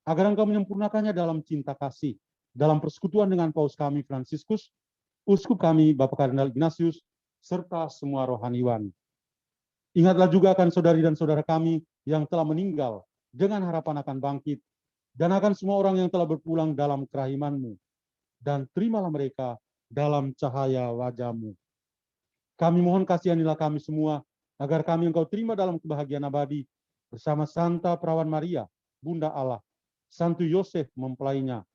agar Engkau menyempurnakannya dalam cinta kasih, dalam persekutuan dengan Paus kami Fransiskus, Uskup kami Bapak Kardinal Ignatius, serta semua rohaniwan. Ingatlah juga akan saudari dan saudara kami yang telah meninggal dengan harapan akan bangkit, dan akan semua orang yang telah berpulang dalam kerahiman-Mu, dan terimalah mereka dalam cahaya wajah-Mu. Kami mohon kasihanilah kami semua, agar kami Engkau terima dalam kebahagiaan abadi, bersama Santa Perawan Maria, Bunda Allah, Santo Yosef mempelainya,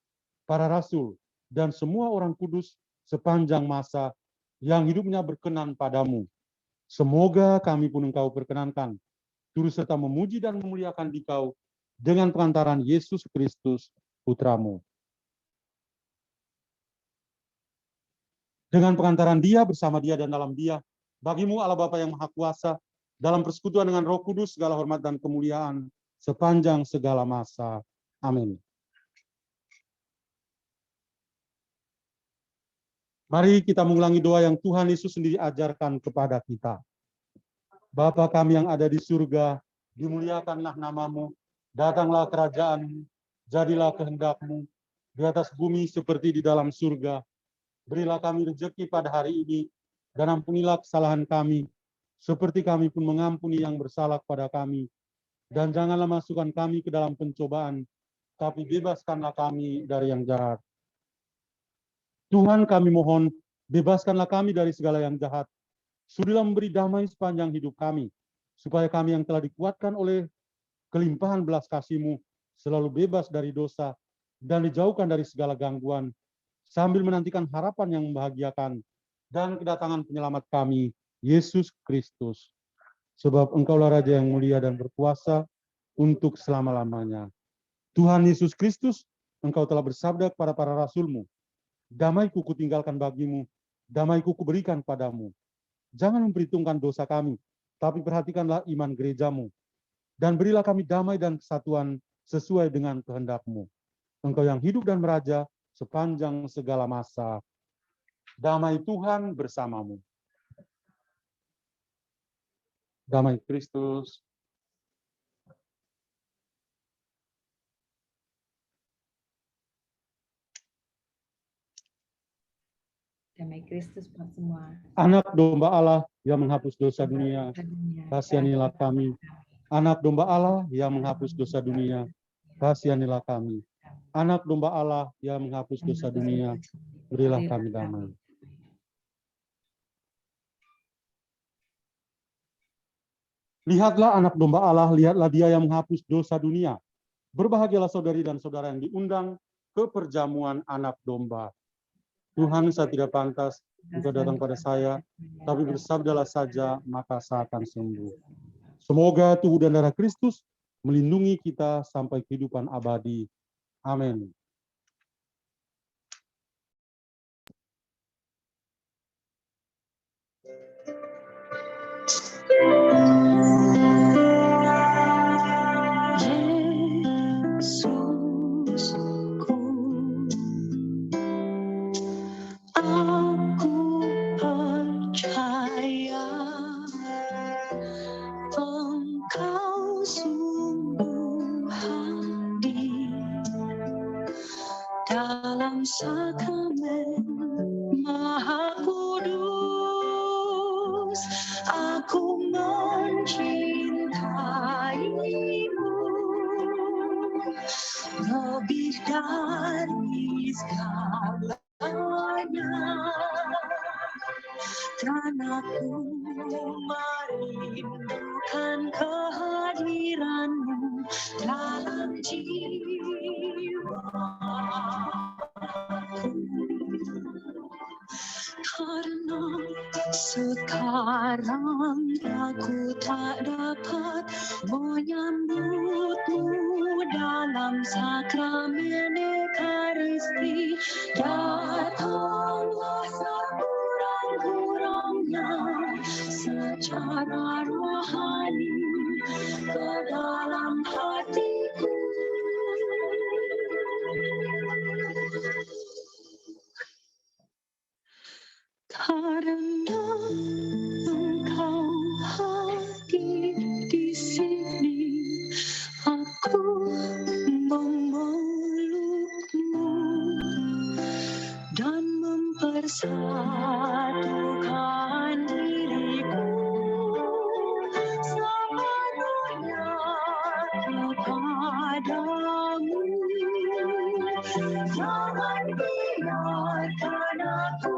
para rasul, dan semua orang kudus sepanjang masa yang hidupnya berkenan padamu. Semoga kami pun Engkau perkenankan, turut serta memuji dan memuliakan Dikau dengan pengantaran Yesus Kristus, Putramu. Dengan pengantaran Dia, bersama Dia, dan dalam Dia, bagimu Allah Bapa yang Maha Kuasa, dalam persekutuan dengan Roh Kudus, segala hormat dan kemuliaan sepanjang segala masa. Amin. Mari kita mengulangi doa yang Tuhan Yesus sendiri ajarkan kepada kita. Bapa kami yang ada di surga, dimuliakanlah namamu, datanglah kerajaan-Mu, jadilah kehendak-Mu, di atas bumi seperti di dalam surga. Berilah kami rezeki pada hari ini, dan ampunilah kesalahan kami, seperti kami pun mengampuni yang bersalah kepada kami. Dan janganlah masukkan kami ke dalam pencobaan, tapi bebaskanlah kami dari yang jahat. Tuhan kami mohon, bebaskanlah kami dari segala yang jahat. Sudilah memberi damai sepanjang hidup kami, supaya kami yang telah dikuatkan oleh kelimpahan belas kasih-Mu, selalu bebas dari dosa, dan dijauhkan dari segala gangguan, sambil menantikan harapan yang membahagiakan, dan kedatangan penyelamat kami, Yesus Kristus. Sebab Engkaulah Raja yang mulia dan berkuasa untuk selama-lamanya. Tuhan Yesus Kristus, Engkau telah bersabda kepada para rasul-Mu, damai-Ku kutinggalkan bagimu, damai-Ku kuberikan padamu. Jangan memperhitungkan dosa kami, tapi perhatikanlah iman gereja-Mu, dan berilah kami damai dan kesatuan sesuai dengan kehendak-Mu. Engkau yang hidup dan meraja sepanjang segala masa. Damai Tuhan bersamamu. Damai Kristus Damai Kristus buat semua. Anak domba Allah yang menghapus dosa dunia, kasihanilah kami. Anak domba Allah yang menghapus dosa dunia, kasihanilah kami. Anak domba Allah yang menghapus dosa dunia, berilah kami damai. Lihatlah anak domba Allah, lihatlah dia yang menghapus dosa dunia. Berbahagialah saudari dan saudara yang diundang ke perjamuan anak domba. Tuhan, saya tidak pantas engkau datang pada saya, tapi bersabdalah saja, maka saya akan sembuh. Semoga tubuh dan darah Kristus melindungi kita sampai kehidupan abadi. Amin. Aku percaya Engkau sungguh hadir dalam sakramen Maha Kudus. Aku mencintaimu lebih dari segalanya, dan aku merindukan kehadiranmu dalam jiwaku. Karena sekarang aku tak dapat menyambutmu dalam sakramen Ekaristi, datanglah sekurang-kurangnya secara rohani ke dalam hatiku. Karena Engkau hadir di sini, aku memelukmu dan mempersatukan diriku sepenuhnya kepadamu. Jangan biarkan aku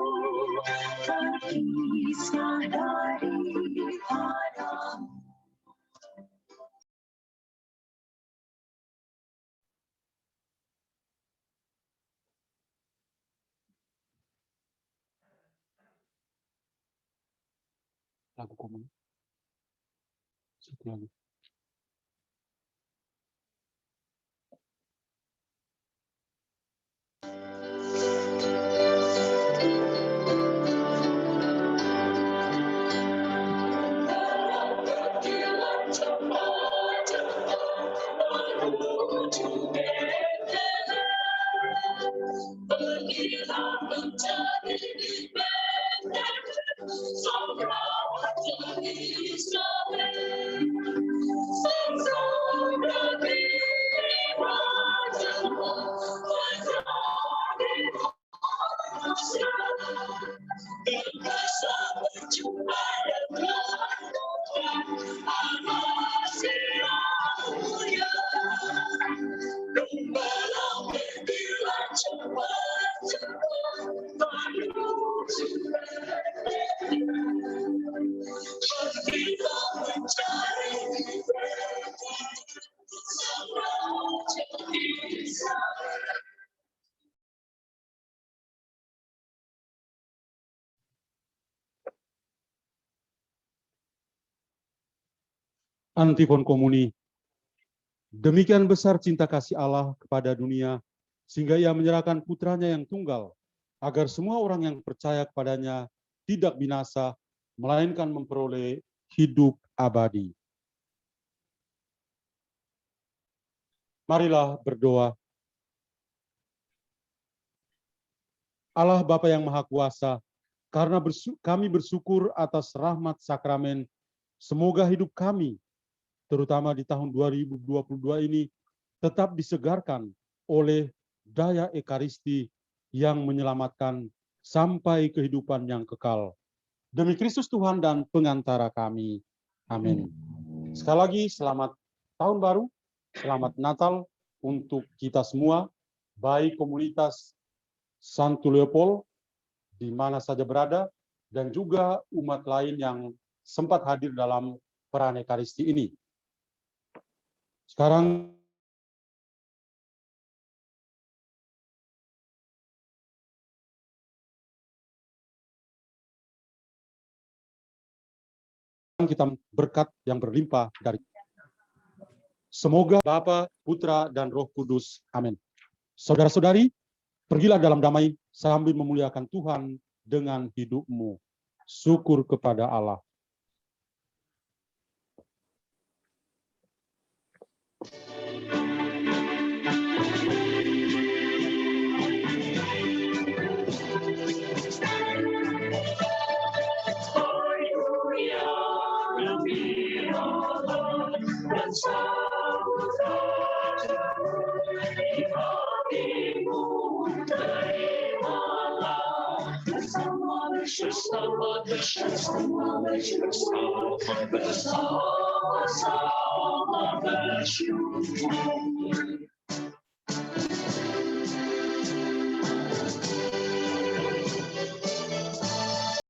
terpisah daripadamu. Lagu komen. Satu lagi. Antifon komuni. Demikian besar cinta kasih Allah kepada dunia, sehingga Ia menyerahkan putranya yang tunggal, agar semua orang yang percaya kepadanya tidak binasa, melainkan memperoleh hidup abadi. Marilah berdoa. Allah Bapa yang Maha Kuasa, karena kami bersyukur atas rahmat sakramen, semoga hidup kami, terutama di tahun 2022 ini, tetap disegarkan oleh daya Ekaristi yang menyelamatkan sampai kehidupan yang kekal. Demi Kristus Tuhan dan pengantara kami. Amin. Sekali lagi selamat tahun baru, selamat Natal untuk kita semua, baik komunitas Santo Leopold di mana saja berada, dan juga umat lain yang sempat hadir dalam perayaan Ekaristi ini. Sekarang kita berkat yang berlimpah dari semoga Bapa, Putra, dan Roh Kudus. Amin. Saudara-saudari, pergilah dalam damai sambil memuliakan Tuhan dengan hidupmu. Syukur kepada Allah. Bersama-sama